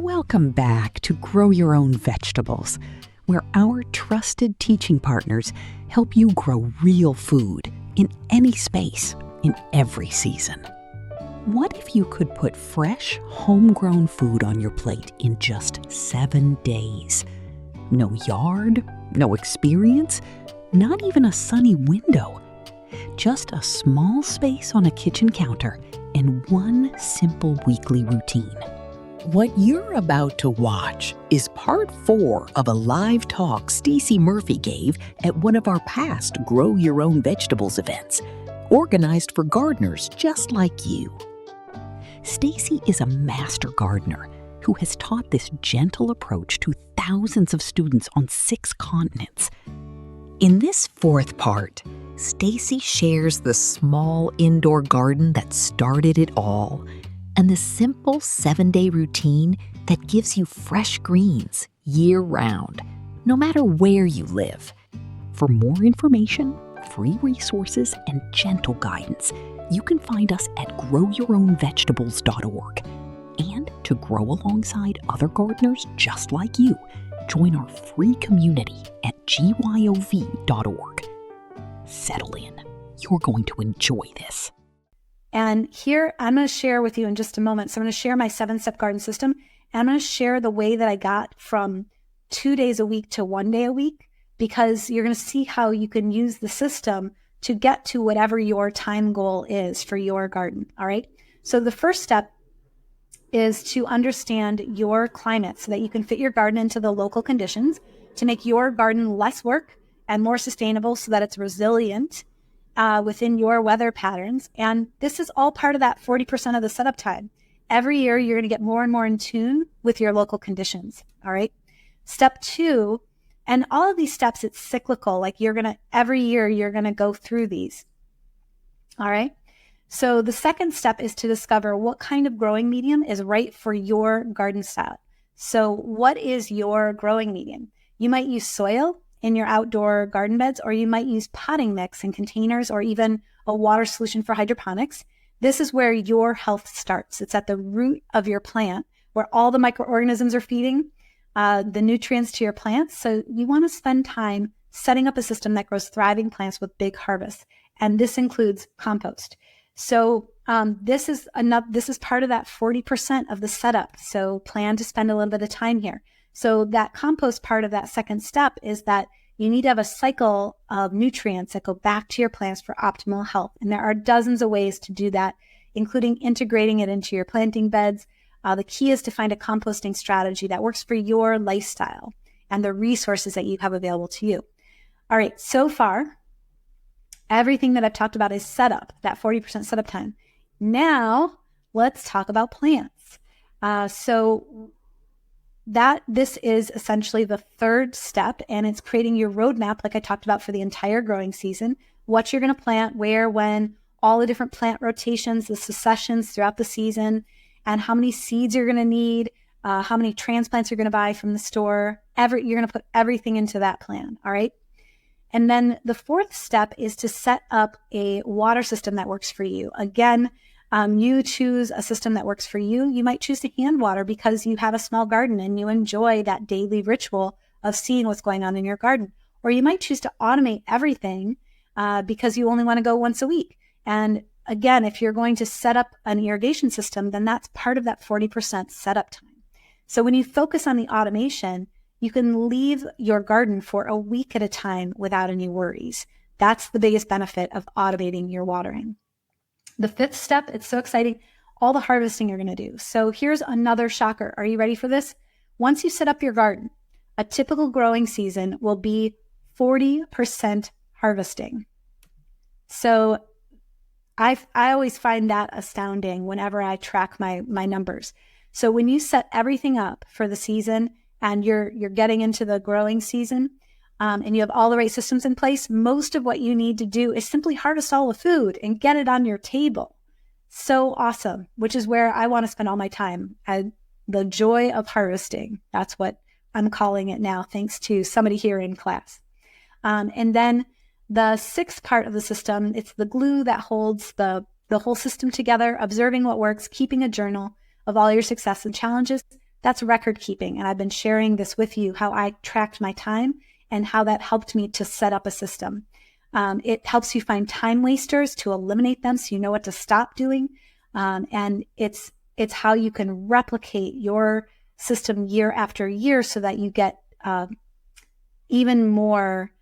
Welcome back to Grow Your Own Vegetables, where our trusted teaching partners help you grow real food in any space, in every season. What if you could put fresh, homegrown food on your plate in just 7 days? No yard, no experience, not even a sunny window. Just a small space on a kitchen counter and one simple weekly routine. What you're about to watch is part 4 of a live talk Stacey Murphy gave at one of our past Grow Your Own Vegetables events, organized for gardeners just like you. Stacey is a master gardener who has taught this gentle approach to thousands of students on 6 continents. In this 4th part, Stacey shares the small indoor garden that started it all and the simple 7-day routine that gives you fresh greens year-round, no matter where you live. For more information, free resources, and gentle guidance, you can find us at growyourownvegetables.org. And to grow alongside other gardeners just like you, join our free community at GYOV.org. Settle in. You're going to enjoy this. And here, I'm going to share with you in just a moment. So I'm going to share my 7-step garden system. And I'm going to share the way that I got from 2 days a week to 1 day a week, because you're going to see how you can use the system to get to whatever your time goal is for your garden. All right. So the first step is to understand your climate so that you can fit your garden into the local conditions to make your garden less work and more sustainable so that it's resilient within your weather patterns. And this is all part of that 40% of the setup time. Every year, you're going to get more and more in tune with your local conditions. All right. Step 2, and all of these steps, it's cyclical. Like every year, you're going to go through these. All right. So the second step is to discover what kind of growing medium is right for your garden style. So what is your growing medium? You might use soil in your outdoor garden beds, or you might use potting mix in containers, or even a water solution for hydroponics. This is where your health starts. It's at the root of your plant, where all the microorganisms are feeding the nutrients to your plants. So you want to spend time setting up a system that grows thriving plants with big harvests. And this includes compost. So this is part of that 40% of the setup. So plan to spend a little bit of time here. So that compost part of that second step is that you need to have a cycle of nutrients that go back to your plants for optimal health. And there are dozens of ways to do that, including integrating it into your planting beds. The key is to find a composting strategy that works for your lifestyle and the resources that you have available to you. All right, so far, everything that I've talked about is setup, that 40% setup time. Now, let's talk about plants. This is essentially the third step, and it's creating your roadmap, like I talked about, for the entire growing season, what you're going to plant, where, when, all the different plant rotations, the successions throughout the season, and how many seeds you're going to need, how many transplants you're going to buy from the store. You're going to put everything into that plan. All right. And then the 4th step is to set up a water system that works for you. Again, you choose a system that works for you. You might choose to hand water because you have a small garden and you enjoy that daily ritual of seeing what's going on in your garden. Or you might choose to automate everything because you only want to go once a week. And again, if you're going to set up an irrigation system, then that's part of that 40% setup time. So when you focus on the automation, you can leave your garden for a week at a time without any worries. That's the biggest benefit of automating your watering. The 5th step, it's so exciting, all the harvesting you're going to do. So here's another shocker. Are you ready for this? Once you set up your garden, a typical growing season will be 40% harvesting. So I always find that astounding whenever I track my numbers. So when you set everything up for the season and you're getting into the growing season, and you have all the right systems in place, most of what you need to do is simply harvest all the food and get it on your table. So awesome, which is where I want to spend all my time. The joy of harvesting. That's what I'm calling it now, thanks to somebody here in class. And then the 6th part of the system, it's the glue that holds the whole system together, observing what works, keeping a journal of all your success and challenges. That's record keeping. And I've been sharing this with you, how I tracked my time and how that helped me to set up a system. It helps you find time wasters to eliminate them so you know what to stop doing. And it's how you can replicate your system year after year so that you get even more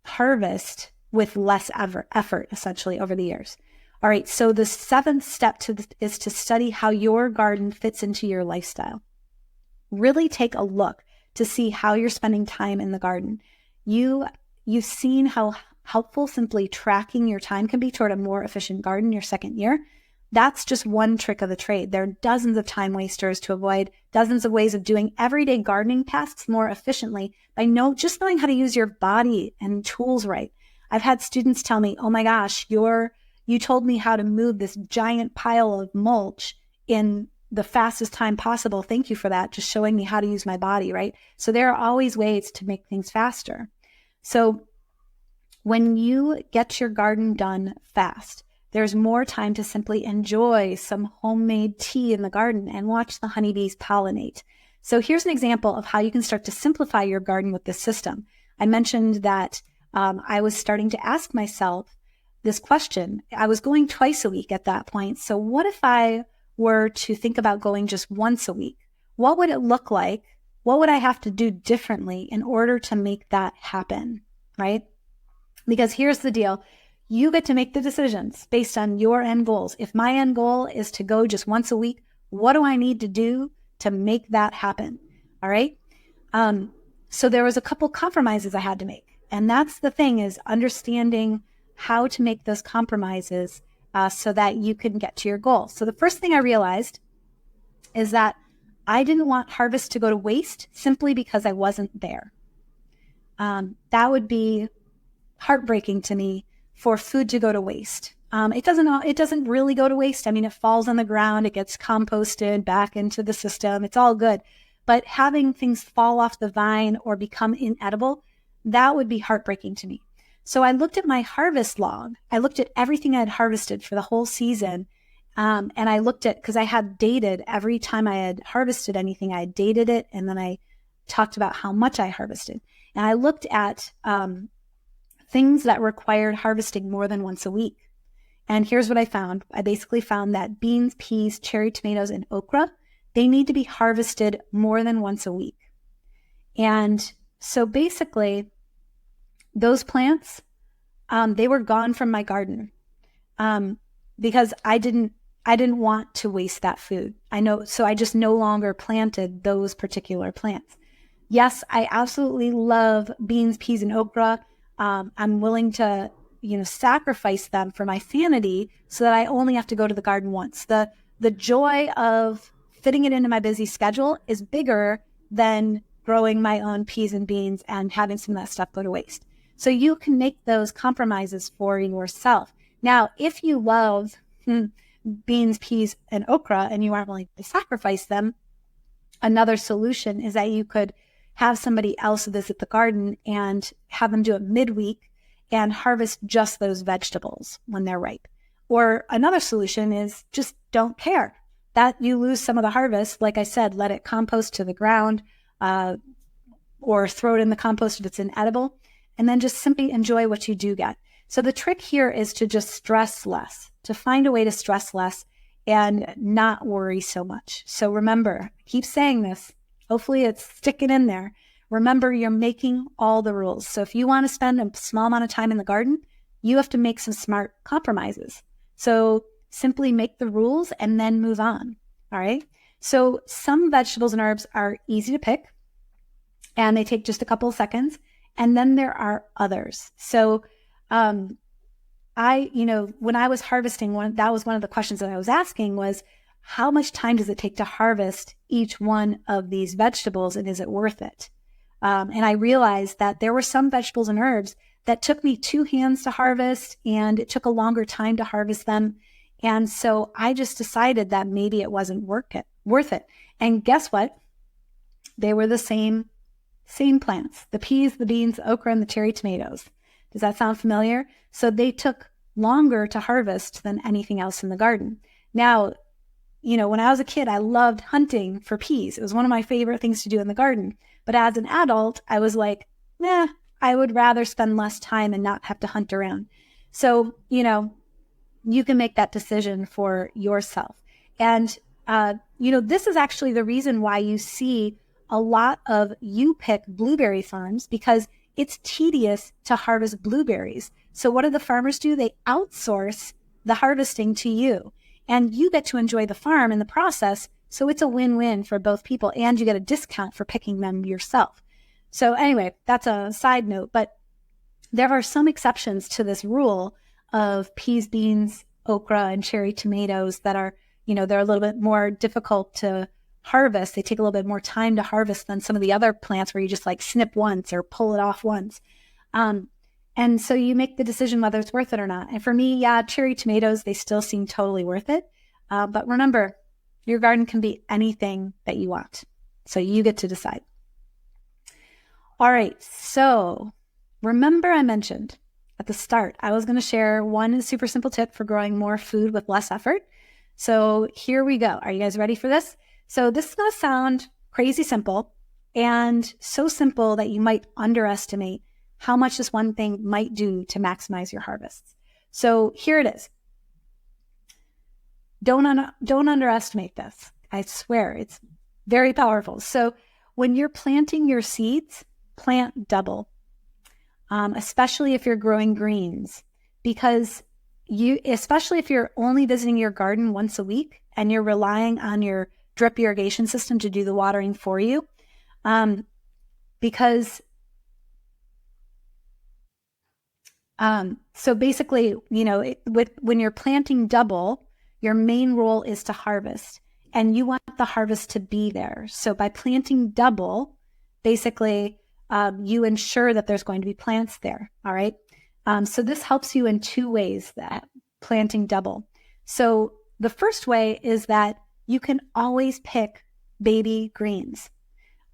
harvest with less effort, essentially, over the years. All right, so the seventh step is to study how your garden fits into your lifestyle. Really take a look to see how you're spending time in the garden. You've seen how helpful simply tracking your time can be toward a more efficient garden your second year. That's just one trick of the trade. There are dozens of time wasters to avoid, dozens of ways of doing everyday gardening tasks more efficiently by just knowing how to use your body and tools right. I've had students tell me, oh my gosh, you told me how to move this giant pile of mulch in the fastest time possible. Thank you for that. Just showing me how to use my body, right? So there are always ways to make things faster. So when you get your garden done fast, there's more time to simply enjoy some homemade tea in the garden and watch the honeybees pollinate. So here's an example of how you can start to simplify your garden with this system. I mentioned that I was starting to ask myself this question. I was going twice a week at that point. So what if I were to think about going just once a week? What would it look like? What would I have to do differently in order to make that happen, right? Because here's the deal. You get to make the decisions based on your end goals. If my end goal is to go just once a week, what do I need to do to make that happen? All right. So there was a couple compromises I had to make. And that's the thing, is understanding how to make those compromises so that you can get to your goal. So the first thing I realized is that I didn't want harvest to go to waste simply because I wasn't there. That would be heartbreaking to me for food to go to waste. It doesn't really go to waste. I mean, it falls on the ground, it gets composted back into the system. It's all good. But having things fall off the vine or become inedible, that would be heartbreaking to me. So I looked at my harvest log. I looked at everything I had harvested for the whole season. And I looked at, because I had dated every time I had harvested anything, I had dated it. And then I talked about how much I harvested. And I looked at things that required harvesting more than once a week. And here's what I found. I basically found that beans, peas, cherry tomatoes, and okra, they need to be harvested more than once a week. And so basically, those plants, they were gone from my garden because I didn't want to waste that food. So I just no longer planted those particular plants. Yes, I absolutely love beans, peas, and okra. I'm willing to, sacrifice them for my sanity so that I only have to go to the garden once. The joy of fitting it into my busy schedule is bigger than growing my own peas and beans and having some of that stuff go to waste. So you can make those compromises for yourself. Now, if you love beans, peas, and okra and you aren't willing to sacrifice them, another solution is that you could have somebody else visit the garden and have them do it midweek and harvest just those vegetables when they're ripe. Or another solution is just don't care. That you lose some of the harvest. Like I said, let it compost to the ground or throw it in the compost if it's inedible, and then just simply enjoy what you do get. So the trick here is to just stress less, to find a way to stress less and not worry so much. So remember, keep saying this. Hopefully it's sticking in there. Remember, you're making all the rules. So if you want to spend a small amount of time in the garden, you have to make some smart compromises. So simply make the rules and then move on. All right. So some vegetables and herbs are easy to pick and they take just a couple of seconds. And then there are others. So when I was harvesting, that was one of the questions that I was asking was, how much time does it take to harvest each one of these vegetables, and is it worth it? And I realized that there were some vegetables and herbs that took me 2 hands to harvest, and it took a longer time to harvest them. And so I just decided that maybe it wasn't worth it. And guess what? They were the same plants, the peas, the beans, the okra, and the cherry tomatoes. Does that sound familiar? So they took longer to harvest than anything else in the garden. Now, when I was a kid, I loved hunting for peas. It was one of my favorite things to do in the garden. But as an adult, I was like, I would rather spend less time and not have to hunt around. So, you can make that decision for yourself. And, this is actually the reason why you see a lot of pick blueberry farms, because it's tedious to harvest blueberries. So what do the farmers do? They outsource the harvesting to you, and you get to enjoy the farm in the process. So it's a win-win for both people, and you get a discount for picking them yourself. So anyway, that's a side note, but there are some exceptions to this rule of peas, beans, okra, and cherry tomatoes that are, they're a little bit more difficult to harvest. They take a little bit more time to harvest than some of the other plants where you just like snip once or pull it off once. And so you make the decision whether it's worth it or not. And for me, cherry tomatoes, they still seem totally worth it. But remember, your garden can be anything that you want. So you get to decide. All right. So remember I mentioned at the start, I was going to share one super simple tip for growing more food with less effort. So here we go. Are you guys ready for this? So this is going to sound crazy simple, and so simple that you might underestimate how much this one thing might do to maximize your harvests. So here it is. Don't underestimate this. I swear it's very powerful. So when you're planting your seeds, plant double, especially if you're growing greens, because especially if you're only visiting your garden once a week and you're relying on your drip irrigation system to do the watering for you. So basically, when you're planting double, your main role is to harvest, and you want the harvest to be there. So by planting double, basically, you ensure that there's going to be plants there. All right. So this helps you in two ways, that planting double. So the first way is that you can always pick baby greens.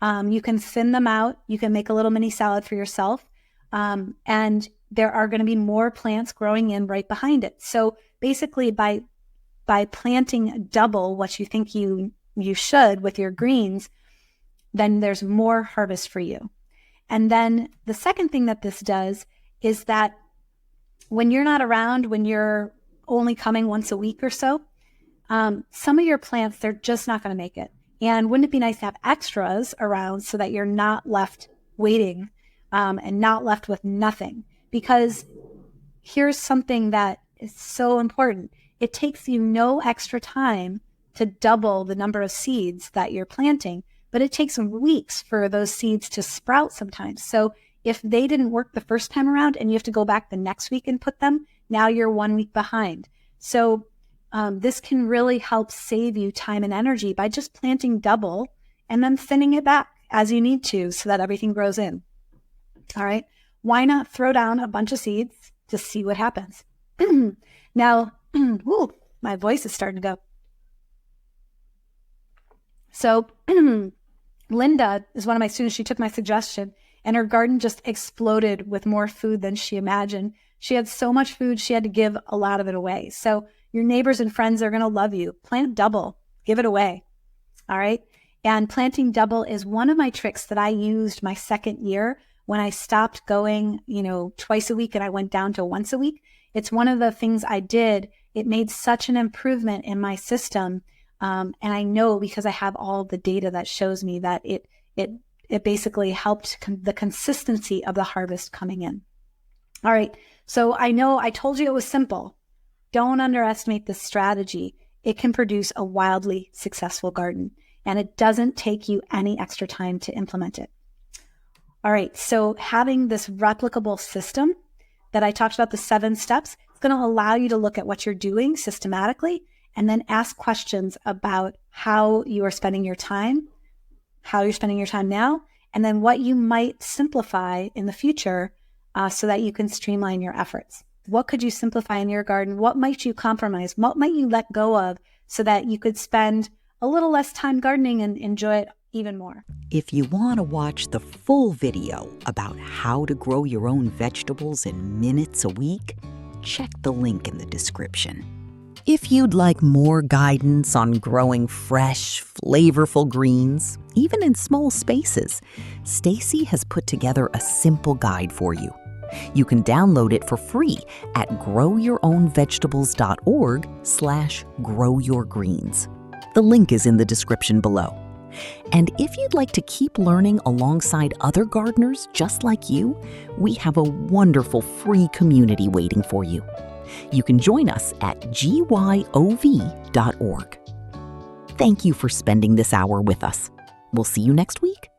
You can thin them out. You can make a little mini salad for yourself. And there are going to be more plants growing in right behind it. So basically by planting double what you think you should with your greens, then there's more harvest for you. And then the second thing that this does is that when you're not around, when you're only coming once a week or so, some of your plants, they're just not going to make it. And wouldn't it be nice to have extras around so that you're not left waiting and not left with nothing? Because here's something that is so important. It takes you no extra time to double the number of seeds that you're planting, but it takes weeks for those seeds to sprout sometimes. So if they didn't work the first time around and you have to go back the next week and put them, now you're 1 week behind. So this can really help save you time and energy by just planting double and then thinning it back as you need to so that everything grows in. All right. Why not throw down a bunch of seeds to see what happens? Now, my voice is starting to go. So Linda is one of my students. She took my suggestion and her garden just exploded with more food than she imagined. She had so much food, she had to give a lot of it away. So your neighbors and friends are going to love you. Plant double, give it away. All right. And planting double is one of my tricks that I used my second year when I stopped going, twice a week and I went down to once a week. It's one of the things I did. It made such an improvement in my system. And I know because I have all the data that shows me that it basically helped the consistency of the harvest coming in. All right. So I know I told you it was simple. Don't underestimate this strategy. It can produce a wildly successful garden, and it doesn't take you any extra time to implement it. All right. So having this replicable system that I talked about, the 7 steps, it's going to allow you to look at what you're doing systematically and then ask questions about how you are spending your time, how you're spending your time now, and then what you might simplify in the future so that you can streamline your efforts. What could you simplify in your garden? What might you compromise? What might you let go of so that you could spend a little less time gardening and enjoy it even more? If you want to watch the full video about how to grow your own vegetables in minutes a week, check the link in the description. If you'd like more guidance on growing fresh, flavorful greens, even in small spaces, Stacey has put together a simple guide for you. You can download it for free at growyourownvegetables.org/growyourgreens. The link is in the description below. And if you'd like to keep learning alongside other gardeners just like you, we have a wonderful free community waiting for you. You can join us at GYOV.org. Thank you for spending this hour with us. We'll see you next week.